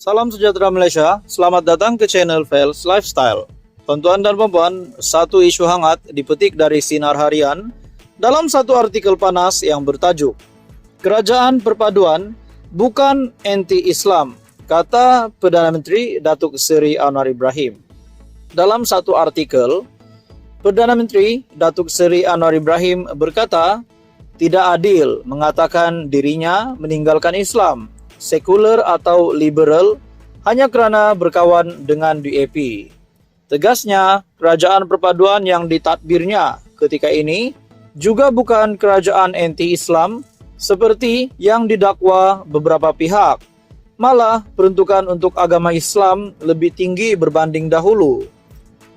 Salam sejahtera Malaysia, selamat datang ke channel Fels Lifestyle. Tuan-tuan dan puan-puan, satu isu hangat dipetik dari Sinar Harian dalam satu artikel panas yang bertajuk Kerajaan Perpaduan bukan anti-Islam, kata Perdana Menteri Datuk Seri Anwar Ibrahim. Dalam satu artikel, Perdana Menteri Datuk Seri Anwar Ibrahim berkata, tidak adil mengatakan dirinya meninggalkan Islam, sekuler atau liberal hanya kerana berkawan dengan DAP. Tegasnya, kerajaan perpaduan yang ditadbirnya ketika ini juga bukan kerajaan anti-Islam seperti yang didakwa beberapa pihak. Malah peruntukan untuk agama Islam lebih tinggi berbanding dahulu.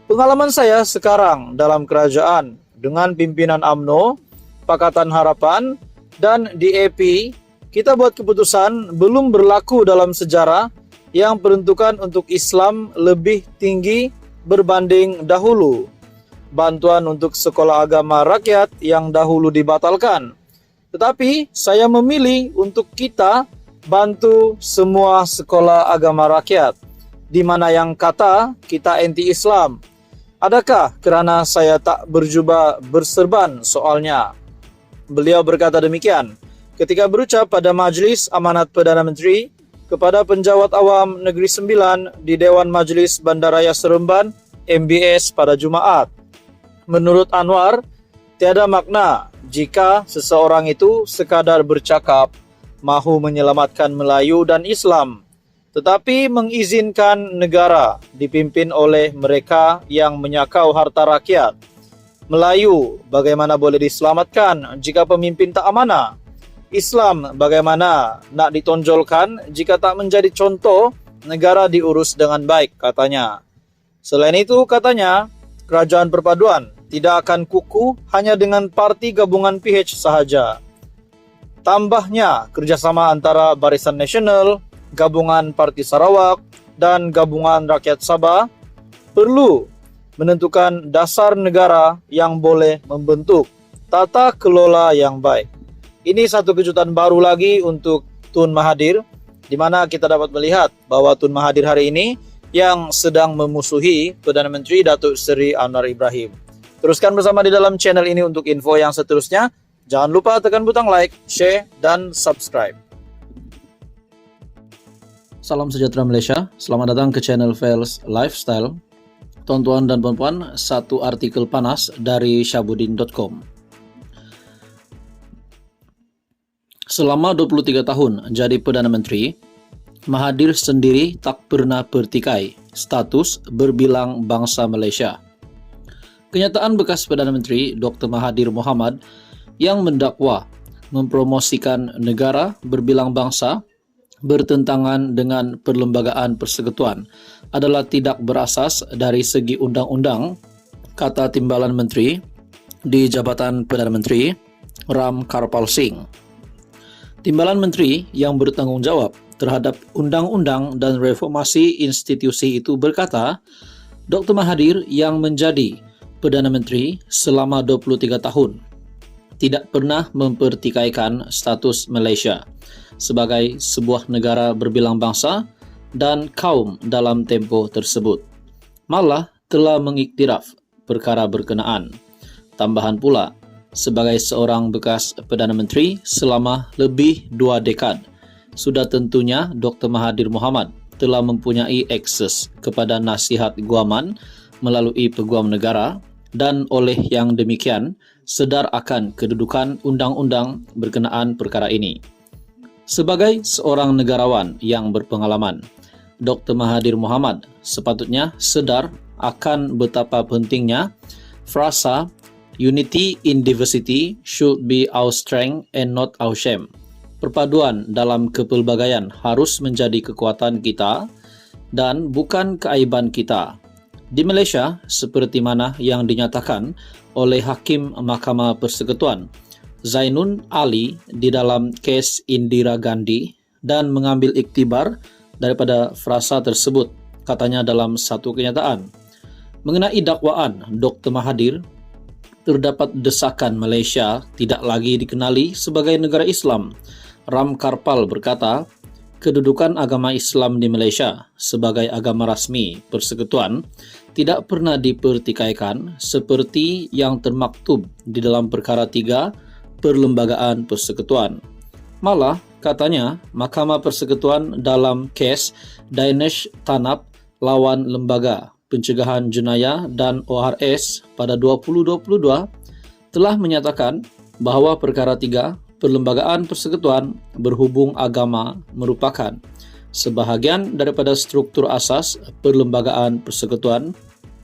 Pengalaman saya sekarang dalam kerajaan dengan pimpinan UMNO, Pakatan Harapan dan DAP, kita buat keputusan belum berlaku dalam sejarah yang peruntukan untuk Islam lebih tinggi berbanding dahulu. Bantuan untuk sekolah agama rakyat yang dahulu dibatalkan. Tetapi saya memilih untuk kita bantu semua sekolah agama rakyat, di mana yang kata kita anti-Islam. Adakah kerana saya tak berjubah berserban soalnya? Beliau berkata demikian ketika berucap pada Majlis Amanat Perdana Menteri kepada Penjawat Awam Negeri Sembilan di Dewan Majlis Bandaraya Seremban MBS pada Jumaat. Menurut Anwar, tiada makna jika seseorang itu sekadar bercakap mahu menyelamatkan Melayu dan Islam, tetapi mengizinkan negara dipimpin oleh mereka yang menyakau harta rakyat. Melayu bagaimana boleh diselamatkan jika pemimpin tak amanah? Islam bagaimana nak ditonjolkan jika tak menjadi contoh negara diurus dengan baik, katanya. Selain itu, katanya, kerajaan perpaduan tidak akan kukuh hanya dengan parti gabungan PH sahaja. Tambahnya, kerjasama antara Barisan Nasional, Gabungan Parti Sarawak dan Gabungan Rakyat Sabah perlu menentukan dasar negara yang boleh membentuk tata kelola yang baik. Ini satu kejutan baru lagi untuk Tun Mahathir, di mana kita dapat melihat bahwa Tun Mahathir hari ini yang sedang memusuhi Perdana Menteri Datuk Seri Anwar Ibrahim. Teruskan bersama di dalam channel ini untuk info yang seterusnya. Jangan lupa tekan butang like, share, dan subscribe. Salam sejahtera Malaysia, selamat datang ke channel Fels Lifestyle. Tuan-tuan dan puan-puan, satu artikel panas dari Syabudin.com. Selama 23 tahun jadi Perdana Menteri, Mahathir sendiri tak pernah bertikai status berbilang bangsa Malaysia. Kenyataan bekas Perdana Menteri Dr. Mahathir Mohamad yang mendakwa mempromosikan negara berbilang bangsa bertentangan dengan perlembagaan persekutuan adalah tidak berasas dari segi undang-undang, kata Timbalan Menteri di Jabatan Perdana Menteri Ram Karpal Singh. Timbalan Menteri yang bertanggungjawab terhadap undang-undang dan reformasi institusi itu berkata, Dr. Mahathir yang menjadi Perdana Menteri selama 23 tahun tidak pernah mempertikaikan status Malaysia sebagai sebuah negara berbilang bangsa dan kaum dalam tempoh tersebut. Malah telah mengiktiraf perkara berkenaan. Tambahan pula, sebagai seorang bekas Perdana Menteri selama lebih 2 dekad, sudah tentunya Dr. Mahathir Mohamad telah mempunyai akses kepada nasihat guaman melalui peguam negara dan oleh yang demikian sedar akan kedudukan undang-undang berkenaan perkara ini. Sebagai seorang negarawan yang berpengalaman, Dr. Mahathir Mohamad sepatutnya sedar akan betapa pentingnya frasa Unity in diversity should be our strength and not our shame. Perpaduan dalam kepelbagaian harus menjadi kekuatan kita dan bukan keaiban kita. Di Malaysia, seperti mana yang dinyatakan oleh Hakim Mahkamah Persekutuan Zainun Ali di dalam kes Indira Gandhi dan mengambil iktibar daripada frasa tersebut, katanya dalam satu kenyataan. Mengenai dakwaan Dr. Mahathir, terdapat desakan Malaysia tidak lagi dikenali sebagai negara Islam. Ram Karpal berkata, kedudukan agama Islam di Malaysia sebagai agama rasmi persekutuan tidak pernah dipertikaikan seperti yang termaktub di dalam perkara 3 Perlembagaan Persekutuan. Malah, katanya, Mahkamah Persekutuan dalam kes Danesh Tanap lawan Lembaga Pencegahan Jenayah dan ORS pada 2022 telah menyatakan bahawa perkara 3 Perlembagaan Persekutuan berhubung agama merupakan sebahagian daripada struktur asas Perlembagaan Persekutuan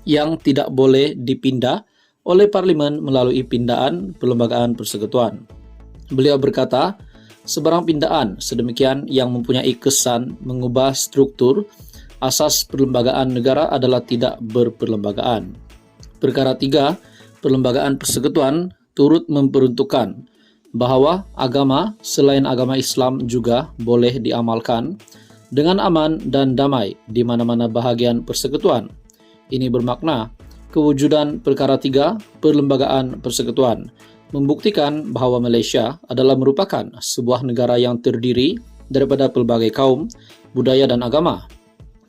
yang tidak boleh dipindah oleh Parlimen melalui pindaan Perlembagaan Persekutuan. Beliau berkata, sebarang pindaan sedemikian yang mempunyai kesan mengubah struktur asas perlembagaan negara adalah tidak berperlembagaan. Perkara 3 Perlembagaan Persekutuan turut memperuntukkan bahawa agama selain agama Islam juga boleh diamalkan dengan aman dan damai di mana-mana bahagian persekutuan. Ini bermakna kewujudan perkara 3 Perlembagaan Persekutuan membuktikan bahawa Malaysia adalah merupakan sebuah negara yang terdiri daripada pelbagai kaum, budaya dan agama.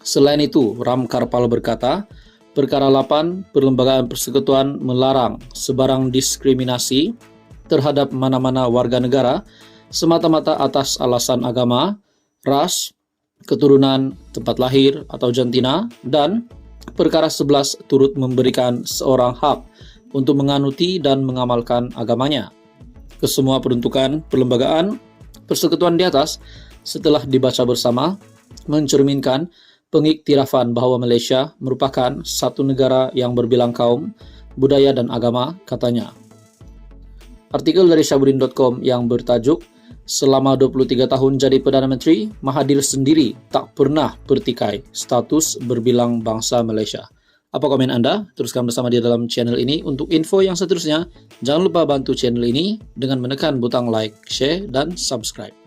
Selain itu, Ram Karpal berkata, perkara 8 Perlembagaan Persekutuan melarang sebarang diskriminasi terhadap mana-mana warga negara semata-mata atas alasan agama, ras, keturunan, tempat lahir atau jantina, dan perkara 11 turut memberikan seorang hak untuk menganuti dan mengamalkan agamanya. Kesemua peruntukan Perlembagaan Persekutuan di atas setelah dibaca bersama mencerminkan pengiktirafan bahawa Malaysia merupakan satu negara yang berbilang kaum, budaya dan agama, katanya. Artikel dari Syahbuddin.com yang bertajuk selama 23 tahun jadi Perdana Menteri, Mahathir sendiri tak pernah bertikai status berbilang bangsa Malaysia. Apa komen anda? Teruskan bersama dia dalam channel ini. Untuk info yang seterusnya, jangan lupa bantu channel ini dengan menekan butang like, share dan subscribe.